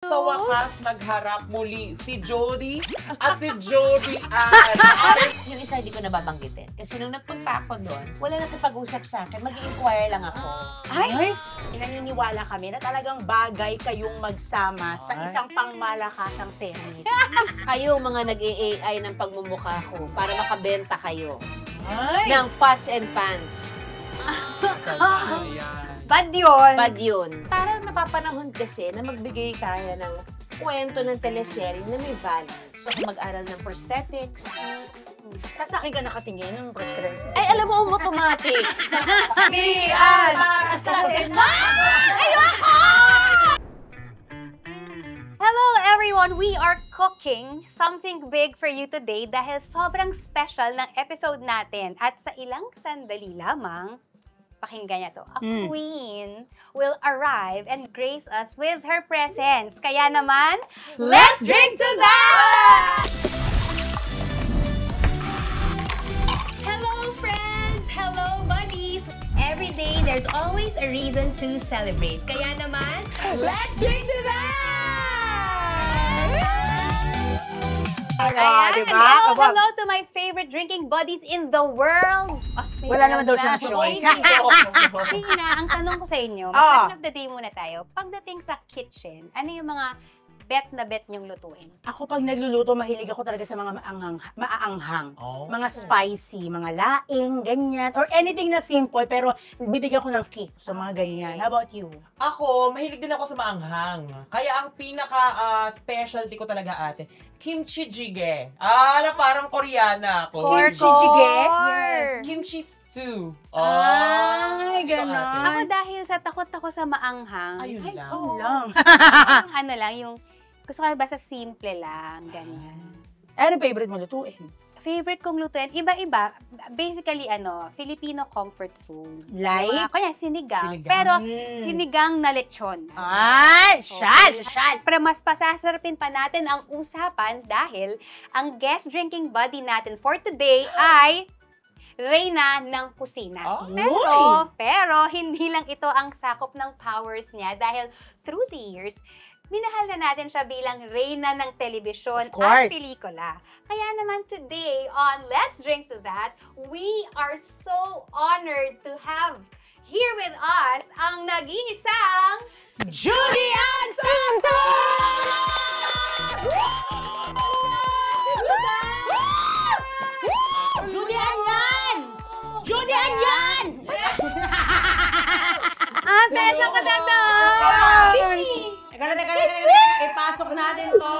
Sa wakas, nagharap muli si Jody at si Jody Ann. Yung isa hindi ko nababanggitin. Kasi nung nagpunta ako doon, wala nakipag-usap sa akin. Mag-i-inquire lang ako. Ay! Naniniwala kami na talagang bagay kayong magsama sa isang pangmalakasang serye. Kayo mga nag-AI ng pagmumukha ko para makabenta kayo Ay! ng pots and pans. Ayan. Bad yun! Bad yun. Parang napapanahon kasi na magbigay tayo ng kwento ng teleserye na may value. So kung mag-aral ng prosthetics, Tapos akin ka nakatingin ng prosthetic. ay alam mo, automatic. Pian! Sa Hello everyone! We are cooking something big for you today dahil sobrang special ng episode natin. At sa ilang sandali lamang, pakinggan niya to, a queen will arrive and grace us with her presence. Kaya naman, let's drink to that! Hello friends! Hello buddies! Every day, there's always a reason to celebrate. Kaya naman, let's drink to that! Ayan, diba? hello to my favorite drinking buddies in the world. Oh, Wala naman daw siyang choice. Rina, ang tanong ko sa inyo, question of the day muna tayo. Pagdating sa kitchen, ano yung mga bet na bet niyong lutuin? Ako pag nagluluto, mahilig ako talaga sa mga maaanghang. Oh. Mga spicy, mga laing, ganyan. Or anything na simple, pero bibigyan ko ng kick sa mga ganyan. How about you? Ako, mahilig din ako sa maanghang. Kaya ang pinaka-specialty ko talaga ate, kimchi jjigae. Na parang Koreana ako. Kimchi jjigae? Yes, kimchi stew. Ay, ito, ganon. ate. Ako dahil sa takot ako sa maanghang. Ayun Ay, lang. oo lang. Yung ano lang, yung gusto ko basta simple lang, ganyan. Ano favorite mo lutuin? Favorite kong lutuin, iba-iba. Basically, Filipino comfort food. Like? Kaya sinigang. Sinigang. Pero, sinigang na lechon. Ay, shal! Pero mas pasasarapin pa natin ang usapan dahil ang guest drinking buddy natin for today ay Reyna ng kusina. Oh. Pero hindi lang ito ang sakop ng powers niya dahil through the years, minahal na natin siya bilang Reyna ng telebisyon Of course. at pelikula. Kaya naman today on Let's Drink to That, we are so honored to have here with us ang nag-iisang Judy Ann Santos! Judy Ann yan! Judy Ann yan! Ate, saan ka Teka, ipasok natin to.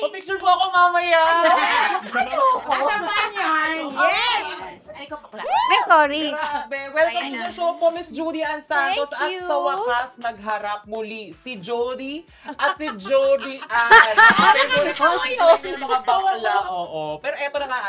Pa-picture po ako mamaya. Asan ba yan? Yes! Ay, ko pakla. Ay, sorry. Grabe. Welcome Ayan to na. the show po, Miss Judy Ann Santos. Thank At you. sa wakas, nagharap muli si Jody at si Jody Ann. Favorite yung mga bakla, oo. Pero eto na nga,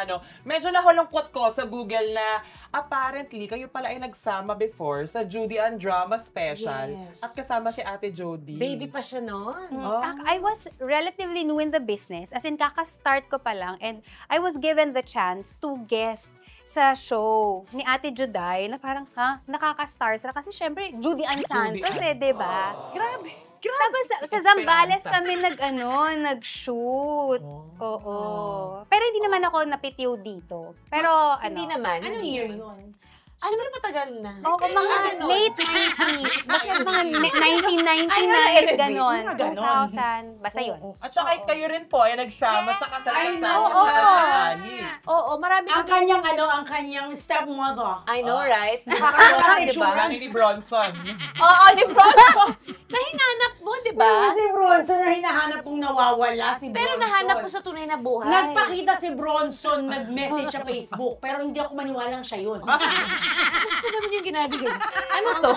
medyo nahalungkot ko sa Google na apparently, kayo pala ay nagsama before sa Judy Ann Drama Special. Yes. At kasama si Ate Jody. Baby pa siya noon. Oh. I was relatively new in the business. As in, kaka-start ko pa lang. And I was given the chance to guest sa show ni Ate Juday na parang, nakaka-stars na. Kasi syempre, Judy Ann Santos Ann. di ba? Grabe. Tapos sa Zambales kami nag-shoot. Oo. Pero hindi naman ako napitiw dito. Pero Hindi naman. Anong year yun? Siguro matagal na. Oo, mga Ano? late 90s. Basta mga 1999, ganon. Mga ganon. 2000. Basta yun. At saka kayo rin po ay nagsama sa kasal-kasal know. sa Ani. Oo, marami Ang kanyang stepmother. I know, right? Nakakatawa, Diba? diba? Ani ni Bronson. Oo, ni Bronson. Nahinanap mo, di ba? Si Bronson na hinahanap kong nawawala si Bronson. Pero nahanap mo sa tunay na buhay. Nagpakita si Bronson, nag-message sa Facebook, pero hindi ako maniwalang siya yun. Gusto naman yung ginagawa. Ano to?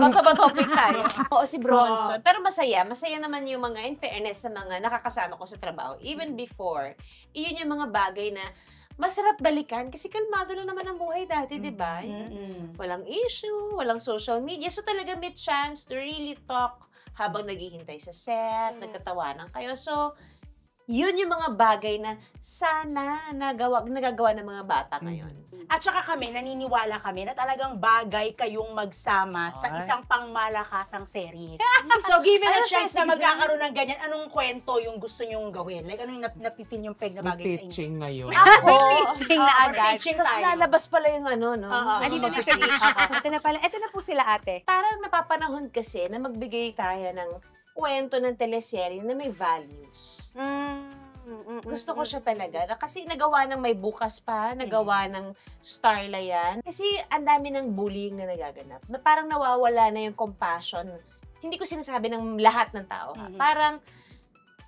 Baka ba topic tayo? Oo, si Bronson. Pero masaya. Masaya naman yung mga, in fairness, sa mga nakakasama ko sa trabaho. Even before, iyon yung mga bagay na masarap balikan kasi kalmado lang naman ang buhay dati, di ba? Walang issue, walang social media. So talaga may chance to really talk habang naghihintay sa set, nagtatawanan kayo. So, Yun yung mga bagay na sana nagagawa ng mga bata ngayon. At saka kami, naniniwala kami na talagang bagay kayong magsama sa isang pangmalakasang serye. So, given a chance na magkakaroon ng ganyan, anong kwento yung gusto nyong gawin? Like, anong napifeel yung peg na bagay sa inyo? Pitching ngayon. Pitching na agad. Pitching Tapos tayo. lalabas pala yung ano, no? Andito na siya. Ito na pala. Ito na po sila, ate. Parang napapanahon kasi na magbigay tayo ng kwento ng teleserye na may values. Gusto ko siya talaga. Kasi nagawa ng May Bukas pa, nagawa ng Starla yan. Kasi ang dami ng bullying na nagaganap. Na parang nawawala na yung compassion. Hindi ko sinasabi ng lahat ng tao. Parang,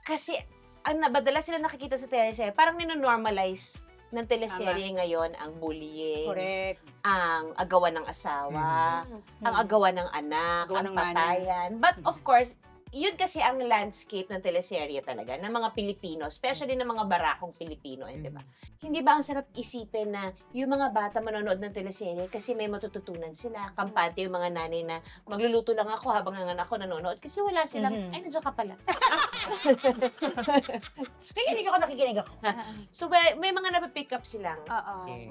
kasi ang nabadala sila nakikita sa teleserye, parang ninonormalize ng teleserye ngayon ang bullying, Correct. ang agawan ng asawa, ang agawan ng anak, Agawan ang ng nanay. patayan. But of course, yun kasi ang landscape ng teleserye talaga, ng mga Pilipino, especially ng mga barakong Pilipino, di ba? Hindi ba ang sarap isipin na yung mga bata manonood ng teleserye kasi may matututunan sila, kampante yung mga nanay na magluluto lang ako habang ang anak ko nanonood kasi wala silang, ay, nandiyan ka pala. Nakikinig ako, nakikinig ako. So, may mga napipick up silang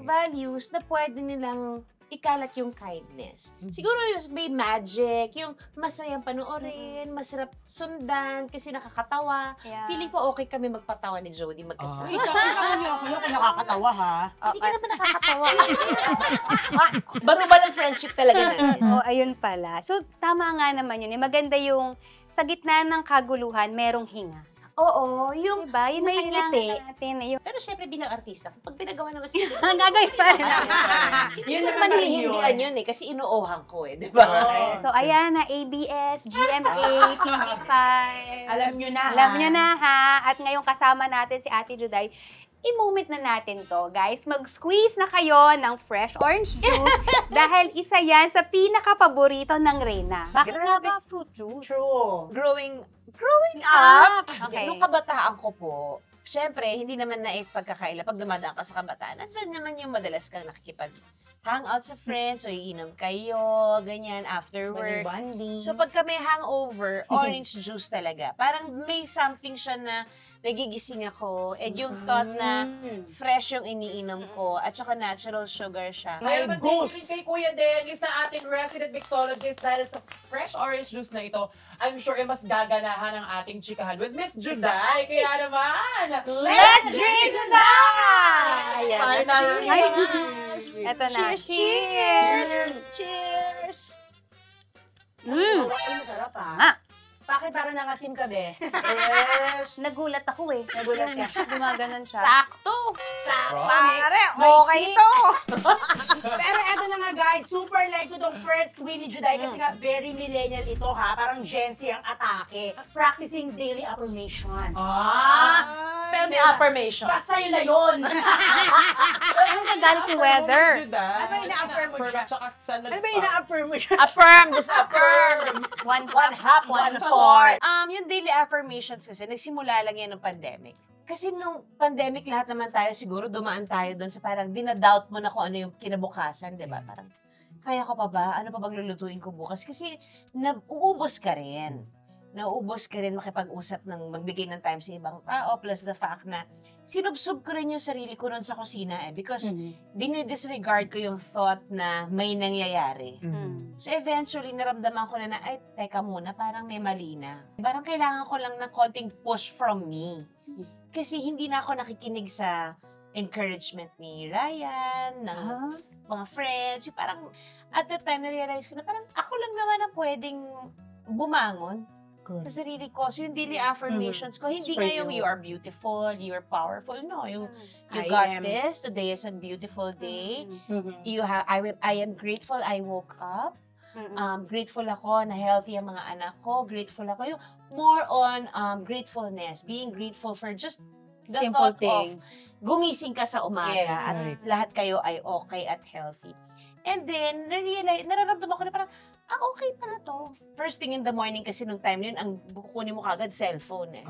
values na pwede nilang ikalat yung kindness. Siguro yung may magic, yung masayang panoorin, masarap sundan, kasi nakakatawa. Yeah. Feeling ko okay kami magpatawa ni Jody magkasama. Isa ako yung nakakatawa, ha? Hindi ka naman nakakatawa. Baro ba ng friendship talaga natin? Oh, ayun pala. So, tama nga naman yun. Maganda yung sa gitna ng kaguluhan, merong hinga. Oo, yung Diba? Yun may ang kailangan ngiti. natin. Yung... Pero syempre bilang artista, pag pinagawa naman si Jody, Ang gagawin pa rin natin. Yun yun naman naman yun. hihindihan yun eh, kasi inuohan ko eh, di ba? Oo. So, ayan na, ABS, GMA, TV5. Alam nyo na, Alam nyo na ha. At ngayong kasama natin si Ate Juday, i-moment na natin to, guys. Mag-squeeze na kayo ng fresh orange juice dahil isa yan sa pinaka-paborito ng Reyna. Bakit nga ba fruit juice? True. Growing up, Okay. nung kabataan ko po, syempre, hindi naman na pagkakaila. Pag dumadaan ka sa kabataan, nandiyan naman yung madalas kang nakikipag-hangout sa friends, o iinom kayo, ganyan, after work. Bonding. So, pag kami hangover, orange juice talaga. Parang may something siya na nagigising ako, and yung thought na fresh yung iniinom ko, at saka natural sugar siya. Ay, Ngayon, boost. thank you kay Kuya Dennis na ating resident mixologist dahil sa fresh orange juice na ito, I'm sure mas gaganahan ang ating chikahan with Miss Juday. Kaya naman, Let's drink Juday! Ayan. Ay, Cheers! Eto na. Cheers! Cheers! Ay, masarap, ha? Ah. Bakit parang nangasim ka, be? fresh. Nagulat ako eh. Nagulat ka. Gumaganon siya. Sakto! Sakto. Pare, May okay kick. to! Pero eto na nga, guys, super like ko tong first tweet ni Juday kasi nga very millennial ito, ha? Parang Gen Z ang atake. Practicing daily affirmation. Spell me affirmation. Basta yun na yun. Ang nagalit yung weather. Ano ba ina-affirm mo siya? Tsaka saan Ano ba ina-affirm mo siya? Affirm, just affirm. One half, one one fourth. Yung daily affirmations kasi, nagsimula lang yan ng pandemic. Kasi nung pandemic, lahat naman tayo siguro dumaan tayo doon sa parang dinadoubt mo na kung ano yung kinabukasan, di ba? Parang, kaya ko pa ba? Ano pa bang lulutuin ko bukas? Kasi nauubos ka rin. Nauubos ka rin makipag-usap ng magbigay ng time sa ibang tao, plus the fact na sinubsob ko rin yung sarili ko noon sa kusina because dinidisregard ko yung thought na may nangyayari. So eventually, naramdaman ko na ay, teka muna, parang may mali na. Parang kailangan ko lang ng konting push from me. Kasi hindi na ako nakikinig sa encouragement ni Ryan, ng mga friends. Yung parang, at that time, na-realize ko na parang ako lang naman ang pwedeng bumangon sa sarili ko. So yung daily affirmations ko, hindi For nga yung you. you are beautiful, you are powerful. No, yung you I got am. this, today is a beautiful day. I am grateful I woke up. Grateful ako na healthy ang mga anak ko. Grateful ako. Yung more on gratefulness. Being grateful for just the Simple thought things. of gumising ka sa umaga Yes. at lahat kayo ay okay at healthy. And then, nararamdaman ko na parang, okay pala to. First thing in the morning kasi nung time na yun, ang kukunin mo kagad cellphone eh.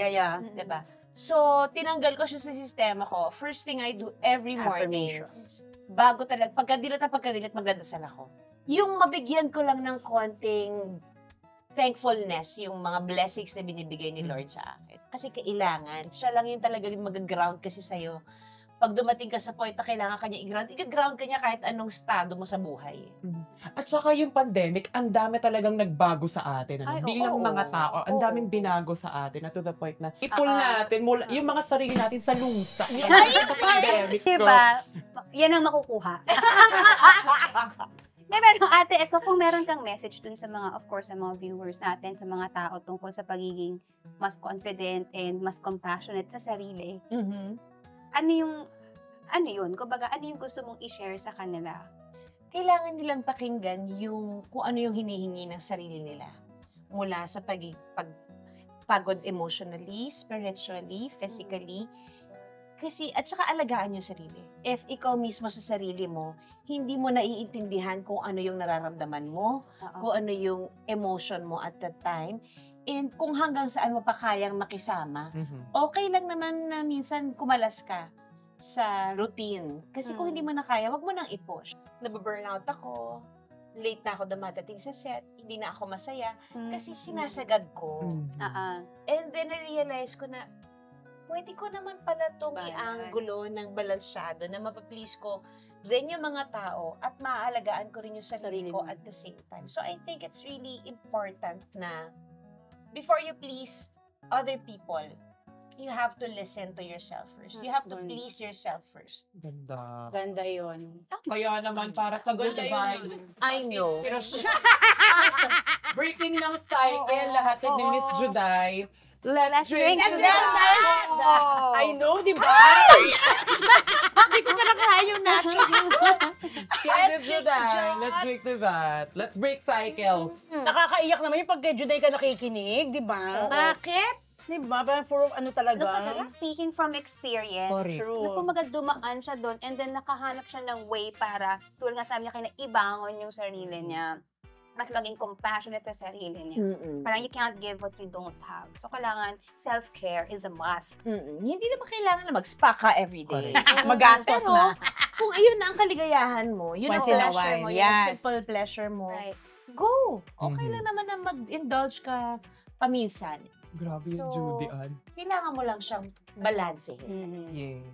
Yeah. Diba? So, tinanggal ko siya sa sistema ko. First thing I do every morning, Affirmations. bago talaga, pagkadilat, magdadasal ako. Yung mabigyan ko lang ng konting thankfulness, yung mga blessings na binibigay ni Lord sa akin. Kasi kailangan, siya lang yung talaga yung mag-ground kasi sa'yo. Pag dumating ka sa point na kailangan kanya i-ground, i-ground ka niya kahit anong estado mo sa buhay. At saka yung pandemic, ang dami talagang nagbago sa atin. Ay, Bilang oo. mga tao, ang Oo. daming binago sa atin na to the point na ipul natin mula, yung mga sarili natin sa lusa. Sa pandemic. Diba? Yan ang makukuha. Pero ate, ito kung meron kang message dun sa mga, of course, sa mga viewers natin, sa mga tao tungkol sa pagiging mas confident and mas compassionate sa sarili, ano yun? Kumbaga, ano yung gusto mong i-share sa kanila? Kailangan nilang pakinggan kung ano yung hinihingi ng sarili nila. Mula sa pagod emotionally, spiritually, physically. Kasi, at saka alagaan yung sarili. If ikaw mismo sa sarili mo, hindi mo naiintindihan kung ano yung nararamdaman mo, kung ano yung emotion mo at that time, and kung hanggang saan mo pa kayang makisama, okay lang naman na minsan kumalas ka sa routine. Kasi kung hindi mo na kaya, wag mo nang i-push. Nababurnout ako, late na ako dumadating sa set, hindi na ako masaya, kasi sinasagad ko. And then na-realize ko na, pwede ko naman pala itong i-angulo ng balansyado na mapaplease ko rin yung mga tao at maaalagaan ko rin yung sarili ko at the same time. So I think it's really important na before you please other people, you have to listen to yourself first. You have to please yourself first. Ganda. Ganda yun. Kaya naman para sa good vibes. I know. Breaking ng cycle, lahat ni Miss Juday. Let's drink to that! I know, di ba? Hindi ko pa nakakain yung nachos. Let's drink to that. Let's break cycles. Nakakaiyak naman yung pag kay Juday ka nakikinig, di ba? Bakit? Di ba? Parang for ano talaga? Kasi speaking from experience, Correct. kumaga dumaan siya doon and then nakahanap siya ng way para, tulad nga sabi niya kayo, na ibangon yung sarili niya. Mas maging compassionate sa sarili niya. Parang you can't give what you don't have. So, kailangan self-care is a must. Hindi naman kailangan na mag-spa ka everyday. Magastos Pero, na. kung ayun na ang kaligayahan mo, yun ang Once in a pleasure while, mo, yes. yung simple pleasure mo, Right. go! Okay lang naman na mag-indulge ka paminsan. Grabe yung So, Judy Ann. Kailangan mo lang siyang balansehin. Yes.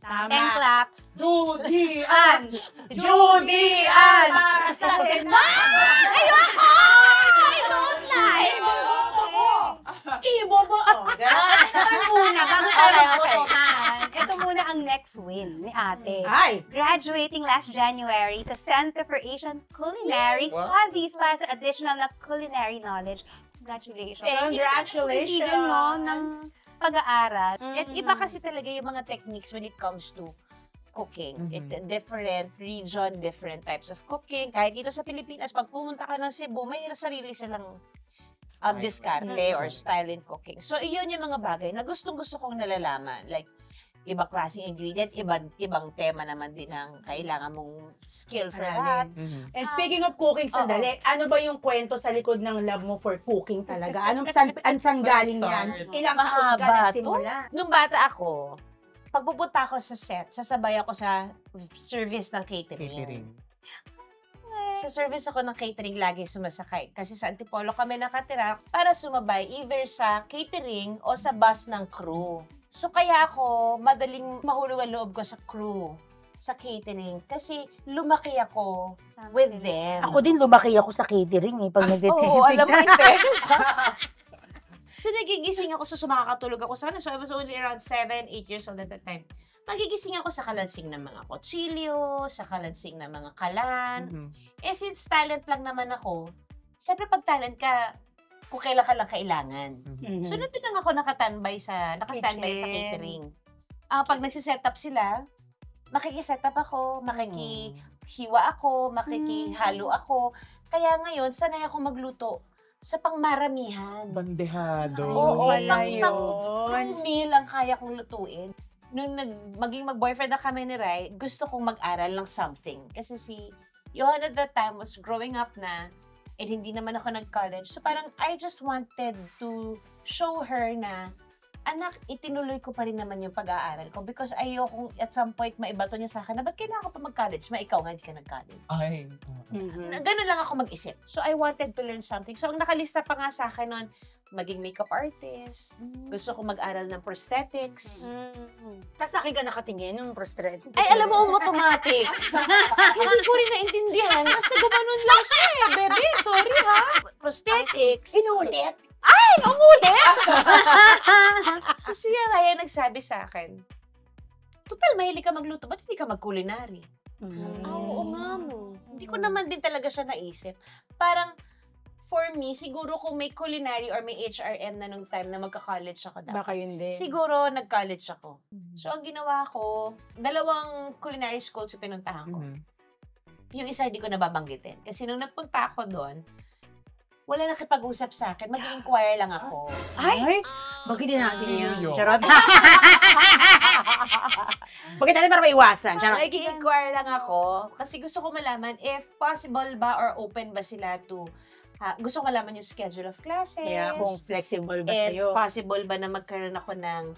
Tama. 10 claps. Judy Ann! Judy Ann! Sa Ayoko! I don't like! Ibobo! Ito muna, bago tayo magbotohan, ito muna ang next win ni ate. Ay! Graduating last January sa Center for Asian Culinary Wow. Studies para sa additional na culinary knowledge. Congratulations. Congratulations! Kaibigan, no, ng pag-aaral. And iba kasi talaga yung mga techniques when it comes to cooking. Different region, different types of cooking. Kahit dito sa Pilipinas, pag pumunta ka ng Cebu, may sarili silang diskarte or style in cooking. So, iyon yung mga bagay na gustong-gusto kong nalalaman. Like, ibang klaseng ingredient, ibang tema naman din ang kailangan mong skill for that. And speaking of cooking, sandali, ano ba yung kwento sa likod ng love mo for cooking talaga? Saan galing yan? Ilang taon ka nagsimula? Nung bata ako, pag pupunta ako sa set, sasabay ako sa service ng catering. Sa service ako ng catering, lagi sumasakay. Kasi sa Antipolo kami nakatira para sumabay either sa catering o sa bus ng crew. So kaya ako, madaling mahulog ang loob ko sa crew, sa catering. Kasi lumaki ako with them. Ako din lumaki ako sa catering pag nag-catering. Oo, alam mo, in fairness. So nagigising ako, so makakatulog ako sa kanila. So I was only around 7, 8 years old at that time. Magigising ako sa kalansing ng mga kutsilyo, sa kalansing ng mga kalan. Eh since talent lang naman ako, syempre pag talent ka, kung kailan ka lang kailangan. So, nandun lang ako nakastandby sa catering. Pag nagsiset up sila, makikiset up ako, makikihiwa ako, makikihalo ako. Kaya ngayon, sanay ako magluto sa pangmaramihan. Bandehado. Oo, Wala pang meal ang kaya kong lutuin. Nung maging mag-boyfriend na kami ni Rai, gusto kong mag-aral ng something. Kasi si Johan at that time was growing up na, and hindi naman ako nag-college. So parang I just wanted to show her na anak, itinuloy ko pa rin naman yung pag-aaral ko because ayokong at some point maibato niya sa akin na ba't kailangan ko pa mag-college? Ikaw nga hindi ka nag-college. Ay. Ganun lang ako mag-isip. So, I wanted to learn something. So, ang nakalista pa nga sa akin noon, maging makeup artist. Gusto ko mag-aral ng prosthetics. Tapos akin ka nakatingin yung prosthetic. Ay, alam mo, automatic. Hindi ko rin naintindihan. Basta gumanon lang siya eh. Bebe, sorry ha. Prosthetics. Inulit? Ay, umulit! So, si Raya nagsabi sa akin, total, mahilig ka magluto. Ba't hindi ka mag-culinary? Oo nga mo. Hindi ko naman din talaga siya naisip. Parang, for me, siguro kung may culinary or may HRM na nung time na magka-college ako dapat. Baka yun din. Siguro, nag-college ako. So, ang ginawa ko, 2 culinary schools yung pinuntahan ko. Yung isa, hindi ko nababanggitin. Kasi nung nagpunta ako doon, wala nakipag-usap sa akin. Mag-inquire lang ako. Ay! Bakit din natin yan? Seryo? Charot. Bakit natin para maiwasan? Charot. Nag-inquire lang ako. Kasi gusto ko malaman if possible ba or open ba sila to gusto ko malaman yung schedule of classes. Kaya kung flexible ba and sa'yo. possible ba na magkaroon ako ng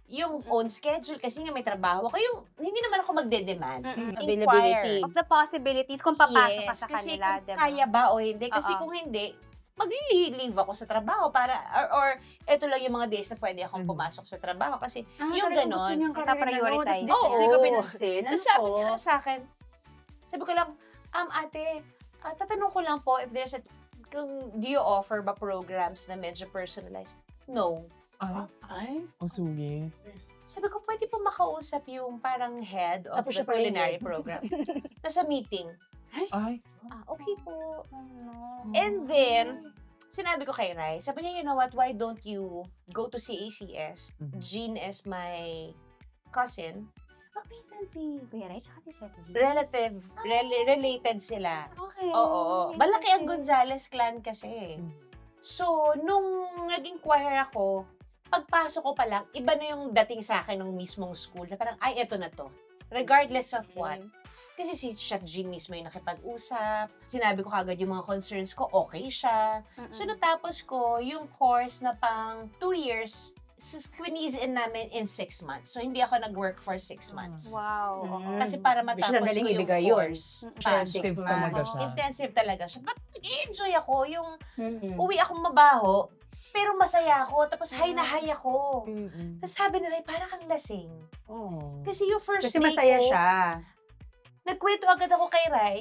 yung own schedule kasi nga may trabaho ako. Yung hindi naman ako magde-demand. Availability. Of the possibilities kung papasok ka sa kasi kanila, kung diba? kaya ba o hindi. Kasi Oo. kung hindi, mag-leave ako sa trabaho para or ito lang yung mga days na pwede akong pumasok sa trabaho kasi yung talagang gusto ganon. niyang Nakaprioritize. career na, no? Tapos hindi ka Oo. pinansin. Ano Tapos sabi to? niya sa akin, sabi ko lang, ate, tatanong ko lang po if there's do you offer ba programs na medyo personalized? No. Ay? Ang sungit. Sabi ko, pwede po makausap yung parang head of Tapos the siya pa rin culinary head. program. Nasa meeting. Ay. Okay po. Ano? And then, sinabi ko kay Rai, sabi niya, you know what, why don't you go to CACS? Jean is my cousin. Pinsan si Kuya Ray, tsaka si Chef G. Related sila. Okay. Oo. Malaki ang Gonzales clan kasi. So, nung nag-inquire ako, pagpasok ko pa lang, iba na yung dating sa akin ng mismong school. Na parang, ay, eto na to. Regardless of what. Kasi si Chef Jean mismo yung nakipag-usap. Sinabi ko kagad yung mga concerns ko, okay siya. So, natapos ko yung course na pang 2 years, squeeze in namin in 6 months. So, hindi ako nag-work for 6 months. Wow. Kasi para matapos ko yung course. Intensive talaga siya. Intensive talaga siya. But nag-enjoy ako. Yung uwi akong mabaho, pero masaya ako. Tapos high na high ako. Tapos sabi nila, parang kang lasing. Kasi yung first Kasi day masaya ko, siya. nagkwento agad ako kay Rai.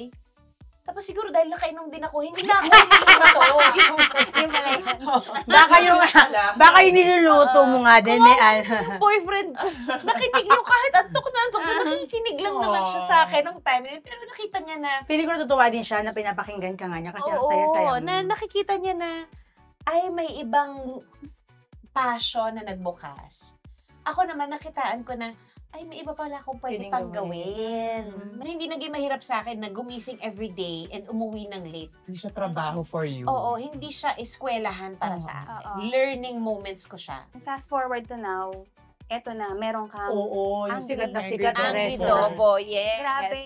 Tapos siguro dahil nakainom din ako, hindi na ako niluluto. Yung pala yun. Baka yung niluluto mo nga din. Yung boyfriend ko, nakinig yung kahit antok na nakikinig lang naman siya sa akin nung time na yun. Pero nakita niya na, Feeling ko natutuwa din siya na pinapakinggan ka nga niya kasi ang saya-saya mo. na nakikita niya na, ay may ibang passion na nagbukas. Ako naman, nakitaan ko na, ay, may iba pala akong pwede Pwedeng pang gawin. Hindi naging mahirap sa akin na gumising everyday and umuwi ng late. Hindi siya trabaho for you. Oo, hindi siya eskwelahan para sa akin. Learning moments ko siya. Fast forward to now, eto na, meron kang Oo, yung Angry sikat na sikat na Angry restaurant. Dobo, yes. Grabe.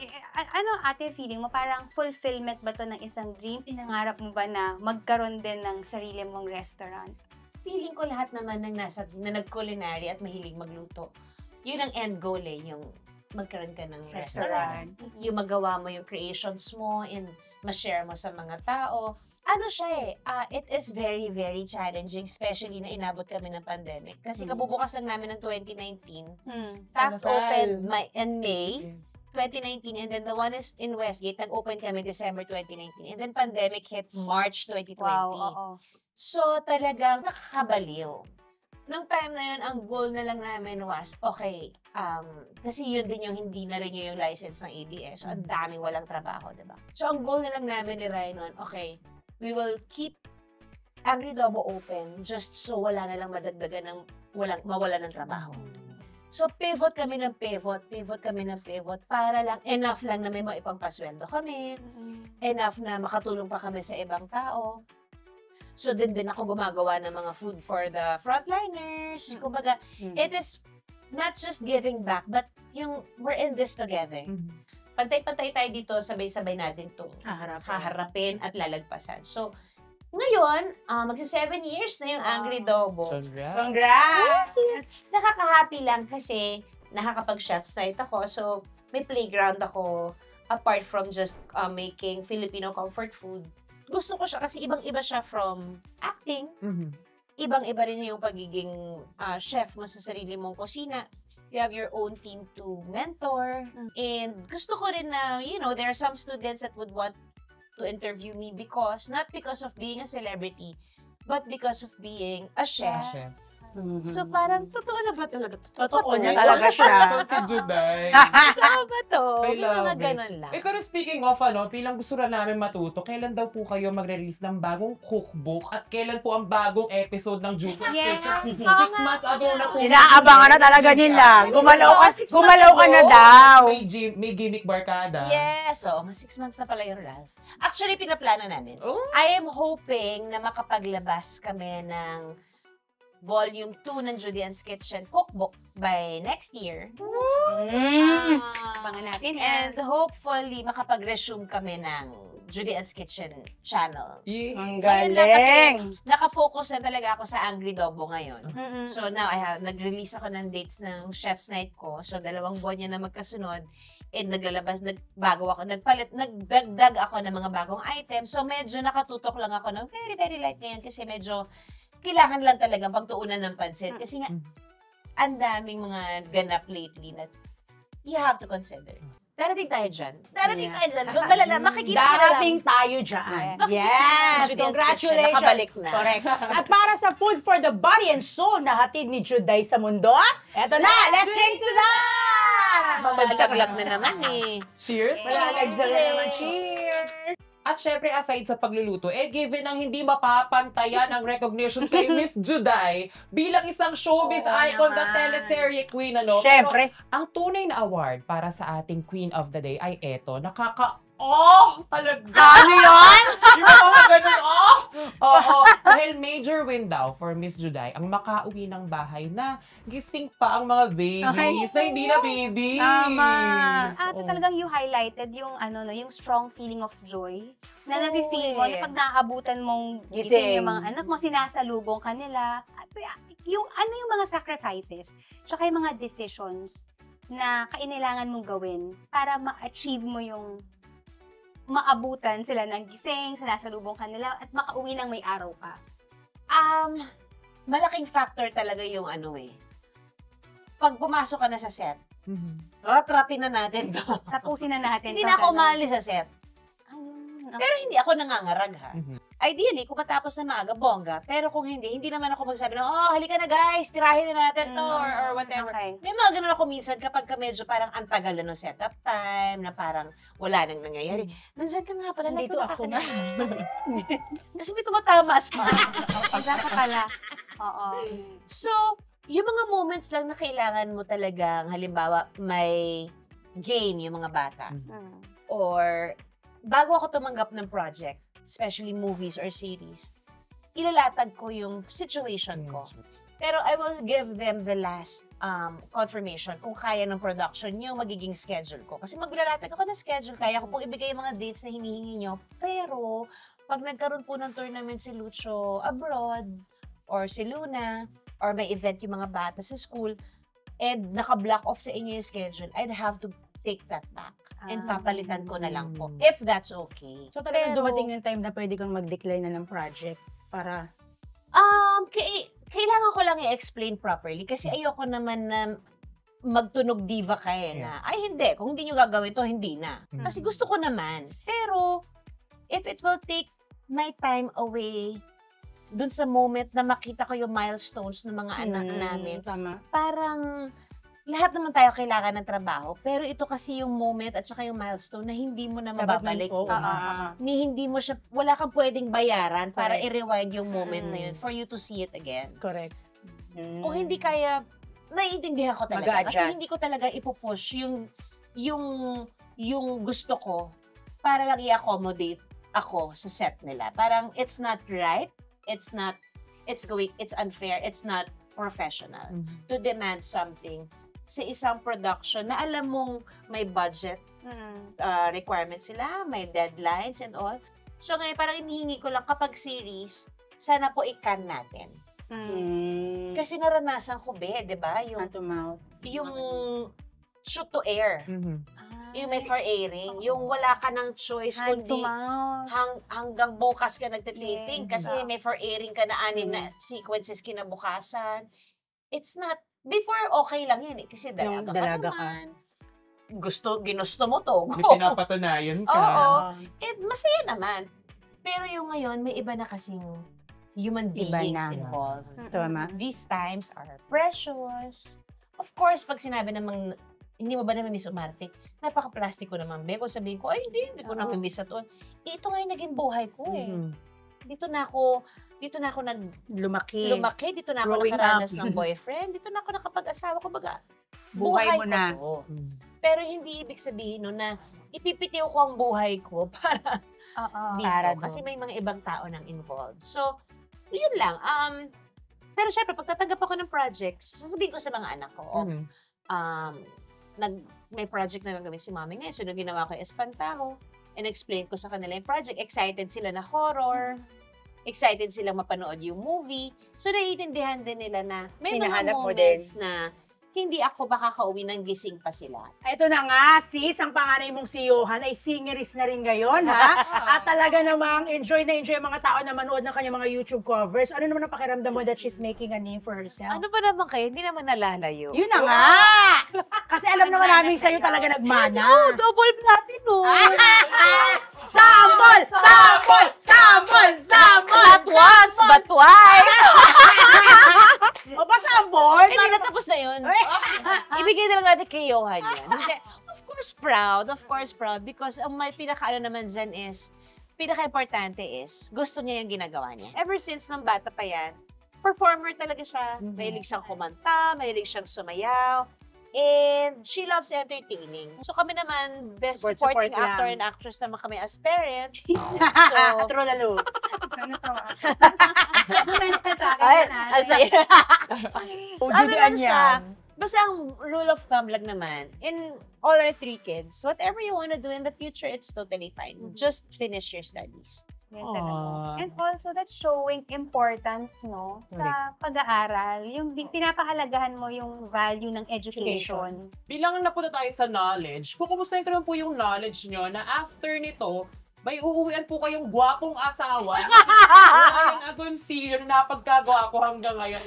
Ano ate feeling mo? Parang fulfillment ba to ng isang dream? Pinangarap mo ba na magkaroon din ng sarili mong restaurant? Feeling ko lahat naman na nag-culinary at mahilig magluto. Yun ang end goal yung magkaroon ka ng restaurant. Yung magawa mo yung creations mo and ma-share mo sa mga tao. Ano siya it is very, very challenging, especially na inabot kami ng pandemic. Kasi kabubukas lang namin ng 2019. Soft opened in May 2019, and then the one is in Westgate, nag-open kami December 2019. And then pandemic hit March 2020. Wow, oo. So talagang nakakabaliw. Nung time na yun, ang goal na lang namin was, okay, kasi yun din yung hindi na rin yung license ng ABS. So, ang daming walang trabaho, diba? So, ang goal na lang namin ni Ryan, okay, we will keep Angry Dobo open just so wala na lang madagdagan ng mawala ng trabaho. So, pivot kami ng pivot para lang, enough lang na may maipangpasweldo kami, enough na makatulong pa kami sa ibang tao. So, din ako gumagawa ng mga food for the frontliners. Kumbaga, it is not just giving back, but yung we're in this together. Pantay-pantay tayo dito, sabay-sabay natin itong haharapin at lalagpasan. So, Ngayon, magsa 7 years na yung Angry Dobo. Congrats! Nakaka-happy lang kasi nakakapag-chef's night ako. So, may playground ako apart from just making Filipino comfort food. Gusto ko siya kasi ibang-iba siya from acting. Ibang-iba rin yung pagiging chef mo sa sarili mong kusina. You have your own team to mentor. And gusto ko rin na, there are some students that would want to interview me not because of being a celebrity, but because of being a chef. So parang, totoo na ba talaga? Totoo ba niya to? talaga siya. Si Juday. Totoo ba to? I May love mga it. ganun lang. Pero speaking of, bilang gusto na namin matuto, kailan daw po kayo magre-release ng bagong cookbook at kailan po ang bagong episode ng Juice Yes. Kitchen? 6 Oo nga. months ago na po. Inaabangan na talaga nila. Gumalaw ka na daw. May gimmick barkada. Yes, so 6 months na pala yung Ralph. Actually, pinaplano namin. Oh. I am hoping na makapaglabas kami ng Volume 2 ng Julian's Kitchen Cookbook by next year. Abangan natin. And hopefully, makapag-resume kami ng Julian's Kitchen channel. Ang Ngayon lang kasi, galing. nakafocus na talaga ako sa Angry Dobo ngayon. Mm-mm. So now, nag-release ako ng dates ng Chef's Night ko. So 2 buwan yan na magkasunod. And nagdagdag ako ng mga bagong items. So medyo nakatutok lang ako ng very, very light ngayon kasi medyo kailangan lang talaga pagtuunan ng pansin. Kasi nga, ang daming mga ganap lately na you have to consider. Darating tayo dyan. Doon malala, makikita ka na lang. Darating tayo dyan. Julian's Yes, Kitchen, congratulations. nakabalik na. Correct. At para sa food for the body and soul na hatid ni Juday sa mundo, eto na, let's drink to that! Mamalaglag na naman eh. Cheers! Malalagsa na naman. Cheers! At syempre, aside sa pagluluto, given ang hindi mapapantayan ang recognition kay Miss Juday bilang isang showbiz Oo icon na naman. teleserye queen, Syempre. Pero ang tunay na award para sa ating Queen of the Day ay eto, talaga. Ano yun? Yung mga ganun, Oo, dahil major win daw for Miss Juday ang makauwi ng bahay na gising pa ang mga babies na hindi na babies. Tama. Talagang you highlighted yung yung strong feeling of joy na nafe-feel mo na pag naaabutan mong gising yung mga anak mo, sinasalubong ka nila. Yung mga sacrifices, tsaka yung mga decisions na kailangan mong gawin para ma-achieve mo yung maabutan sila ng gising, sinasalubong ka nila, at makauwi ng may araw ka. Malaking factor talaga yung pag pumasok ka na sa set, ratratin na natin to. Tapusin na natin. Hindi na ako umalis sa set. Pero hindi ako nangangarag ha. Ideally, kung matapos na maaga, bongga. Pero kung hindi naman ako magsabi na, halika na guys, tirahin na natin to, or whatever. Okay. May mga ganun ako minsan kapag medyo parang antagal na ng setup time, na parang wala nang nangyayari. Nandiyan ka nga pala, Dito ako na. Kasi may tumatamas ka. Iba ka pala. Oo. So, yung mga moments lang na kailangan mo talagang, halimbawa, may game yung mga bata. Or, bago ako tumanggap ng project, especially movies or series, ilalatag ko yung situation ko. Pero I will give them the last confirmation kung kaya ng production yung magiging schedule ko. Kasi maglalatag ako ng schedule, kaya ko pong ibigay yung mga dates na hinihingi nyo. Pero, pag nagkaroon po ng tournament si Lucho abroad, or si Luna, or may event yung mga bata sa school, and naka-block off sa inyo yung schedule, I'd have to take that back. And papalitan ko na lang po. If that's okay. So talagang dumating yung time na pwede kang mag-decline na ng project para... Kailangan ko lang i-explain properly kasi ayoko naman na magtunog diva ka na, ay hindi, kung hindi nyo gagawin to, hindi na. Kasi gusto ko naman. Pero, if it will take my time away dun sa moment na makita ko yung milestones ng mga anak namin, Tama. parang lahat naman tayo kailangan ng trabaho, pero ito kasi yung moment at saka yung milestone na hindi mo na mababalik. Hindi mo siya, wala kang pwedeng bayaran para i-rewind yung moment na yun for you to see it again. Correct. Kung hindi kaya, naiintindihan ko talaga. Kasi hindi ko talaga ipupush yung gusto ko para lang i-accommodate ako sa set nila. Parang it's not right, it's unfair, it's not professional to demand something sa isang production na alam mong may budget requirements sila, may deadlines and all. So ngayon, parang inihingi ko lang kapag series, sana po i-can natin. Kasi naranasan ko, di ba? Hand to mouth. Yung shoot to air. Mhm. Yung may for airing. Yung wala ka ng choice Hand to kundi mouth. hanggang bukas ka nagtitaping Yes. kasi may for airing ka na 6 na sequences kinabukasan. It's not, before okay lang yan kasi Yung dalaga dalaga ka ka. naman. Ginusto mo to. May Go. pinapatunayan ka. Oo. Masaya naman. Pero yung ngayon, may iba na kasing human Iba beings na. involved. Tama. These times are precious. Of course, pag sinabi namang hindi mo ba namimiss umarte, napaka-plastiko naman, be. Kung sabihin ko, ay hindi ko namimiss at all. Ito nga yung naging buhay ko Mhm. Dito na ako Lumaki. dito na ako Growing nakaranas up. ng boyfriend, dito na ako nakapag-asawa, kumbaga. Buhay mo na. ko to. Mhm. Pero hindi ibig sabihin no, na ipipitiw ko ang buhay ko para dito. Para Kasi doon. may mga ibang tao nang involved. So, yun lang. Pero syempre, pag tatanggap ako ng projects, sasabihin ko sa mga anak ko, Mhm. may project na gagawin si mami ngayon. So, nung ginawa ko yung Espantaho, and explain ko sa kanila yung project, excited sila na horror, excited silang mapanood yung movie. So, naiintindihan din nila na may mga Hinahanap mo moments na hindi ako makakauwi ng gising pa sila. Ito na nga, sis, ang panganay mong si Johan ay singeris na rin ngayon, ha? At talaga namang enjoy na enjoy ang mga tao na manood ng kanyang mga YouTube covers. Ano naman ang pakiramdam mo that she's making a name for herself? Ano ba naman kayo? Hindi naman nalalayo. Yun na nga! Kasi alam naman namin sa'yo talaga nagmana. Oh, double platinum! Sample! Sample! Sample! Sample! Not once, but twice! O ba sample? Hindi na tapos na yun. Ibigay na lang natin kay Johan yan. Hindi, of course proud, because ang may pinaka-ano naman dyan is, pinaka-importante is, gusto niya yung ginagawa niya. Ever since nang bata pa yan, performer talaga siya. Mahilig siyang kumanta, mahilig siyang sumayaw, and she loves entertaining. So kami naman, best Support supporting lang. actor and actress naman kami as parents. At lalo. Sana tawa. Comment ka sa akin. Ay, Manalo. ang saya. So, ano Ujudian lang siya, yan. basta ang rule of thumb lang naman, in all our 3 kids, whatever you want to do in the future, it's totally fine. Just finish your studies. Yan talaga. Aww. And also, that's showing importance, no? Sa pag-aaral. Yung pinapahalagahan mo yung value ng education. Bilang napunta tayo sa knowledge, kukumustahin ko naman po yung knowledge nyo na after nito, may uuwian po kayong gwapong asawa. Ryan Agoncillo na napagkagawa ko hanggang ngayon.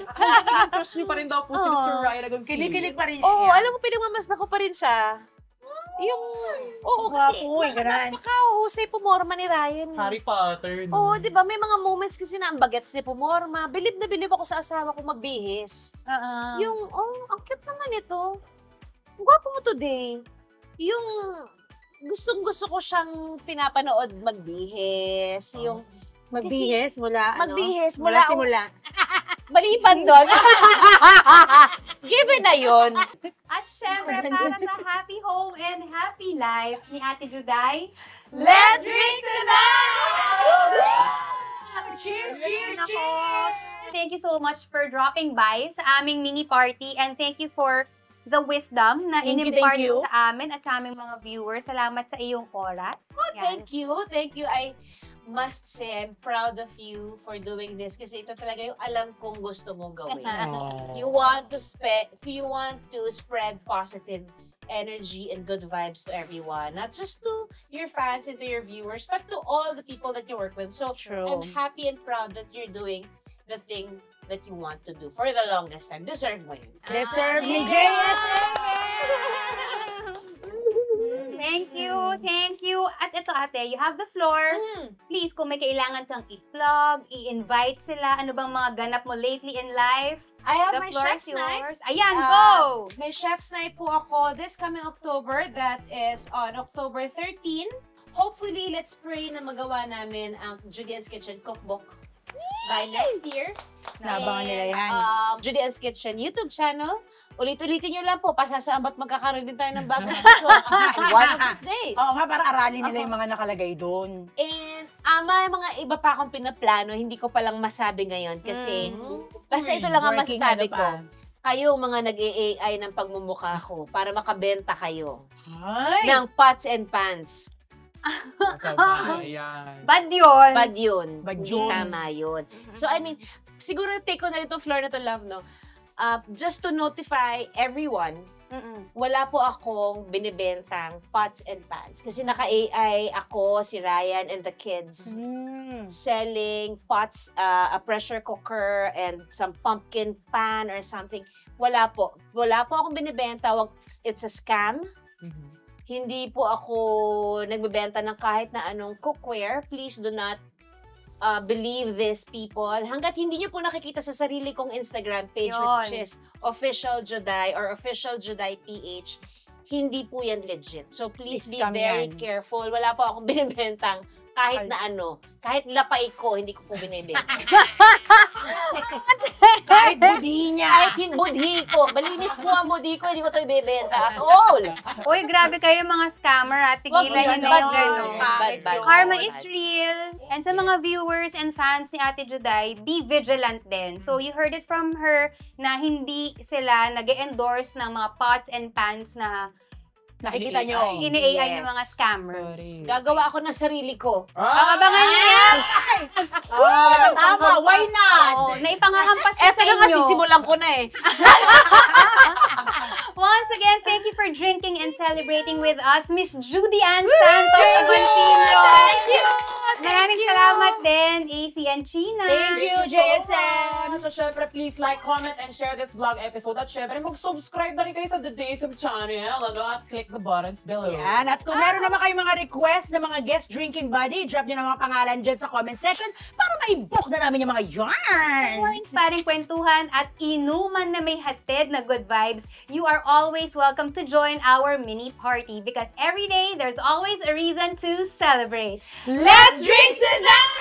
Trust nyo pa rin daw po si Mr. Ryan Agoncillo. Kinikilig pa rin siya. Oo, alam mo, pinagmamasdan ko pa rin siya. Yung, oo, kasi Uy, ganun. napakahusay pumorma ni Ryan. Harry Potter. Oo, di ba? May mga moments kasi na ang bagets ni pumorma. Bilib na bilib ako sa asawa ko magbihis. Yung, ang cute naman ito. Ang gwapo mo today. Yung, gustong-gusto ko siyang pinapanood magbihis. Yung, Magbihis mula, magbihis mula mula, simula. maliban doon. Given na yun. At syempre, para sa happy home and happy life ni Ate Juday, Let's drink tonight! cheers, cheers, cheers! Thank you so much for dropping by sa aming mini party and thank you for the wisdom na Thank you, in-impart thank you. sa amin at sa aming mga viewers. Salamat sa iyong oras. Yan. Thank you. I must say, I'm proud of you for doing this kasi ito talaga yung alam kong gusto mong gawin. You want to spread positive energy and good vibes to everyone. Not just to your fans and to your viewers, but to all the people that you work with. So, True. I'm happy and proud that you're doing the thing that you want to do for the longest time. Deserve mo yun. Deserve ni Yeah. JS! Thank you, thank you. At ito ate, you have the floor. Please, kung may kailangan kang i-plug, i-invite sila, ano bang mga ganap mo lately in life, I have the my floor chef's is night. yours. Ayan, Ah, go! May chef's night po ako this coming October. That is on October 13. Hopefully, let's pray na magawa namin ang Julian's Kitchen cookbook by next year. Naabangan nila yan. Julian's Kitchen YouTube channel. Ulit-ulitin nyo lang po, pasasaan ba't magkakaroon din tayo ng bagong episode one of these days. Oo nga, para aralin nila yung mga nakalagay doon. And may mga iba pa akong pinaplano, hindi ko palang masabi ngayon kasi basta ito lang ang Working masasabi ano ko. pa. Kayo mga nag-AI ng pagmumukha ko para makabenta kayo Ay! ng pots and pans. Ayan. Bad yun. Bad yun. Bad Hindi yun. tama yun. So, I mean, siguro take ko na itong floor na to, love, no? Just to notify everyone, wala po akong binibentang pots and pans. Kasi naka-AI ako, si Ryan, and the kids selling pots, a pressure cooker, and some pumpkin pan or something. Wala po. Wala po akong binibenta. It's a scam. Hindi po ako nagbebenta ng kahit na anong cookware. Please do not believe these people. Hanggat hindi nyo po nakikita sa sarili kong Instagram page, which is Official Juday or Official Juday PH, hindi po yan legit. So please be very careful. Wala po akong binibentang kahit na ano. Kahit lapay ko, hindi ko po binibenta. Kahit budhi niya. Kahit yung budhi ko. Malinis po ang budhi ko, hindi ko ito ibebenta at all. Uy, grabe kayo mga scammer at tigilan nyo na yung gano'n. Bad. Karma is real. And sa mga viewers and fans ni Ate Juday, be vigilant din. So you heard it from her na hindi sila nag-endorse ng mga pots and pans na Nakikita nyo. ini-AI ng mga scammers. Gagawa ako ng sarili ko. Abangan niyo yan! Tama, why not? Oh, naipangahampas ko sa Eto nga, inyo. sisimulan ko na eh. Once again, thank you for drinking and celebrating with us, Miss Judy Ann Santos Agoncillo. Thank you! Maraming salamat din, AC and China. Thank you, JSM! At syempre, please like, comment, and share this vlog episode. At syempre, mag-subscribe na rin kayo sa The Days of channel. At click the buttons below. Yan. At kung meron naman kayong mga request na mga guest drinking buddy, drop nyo na mga pangalan dyan sa comment section para ma-book na namin yung mga yarn. For inspiring kwentuhan at inuman na may hatid na good vibes, you are always welcome to join our mini party because every day there's always a reason to celebrate. Let's drink to that!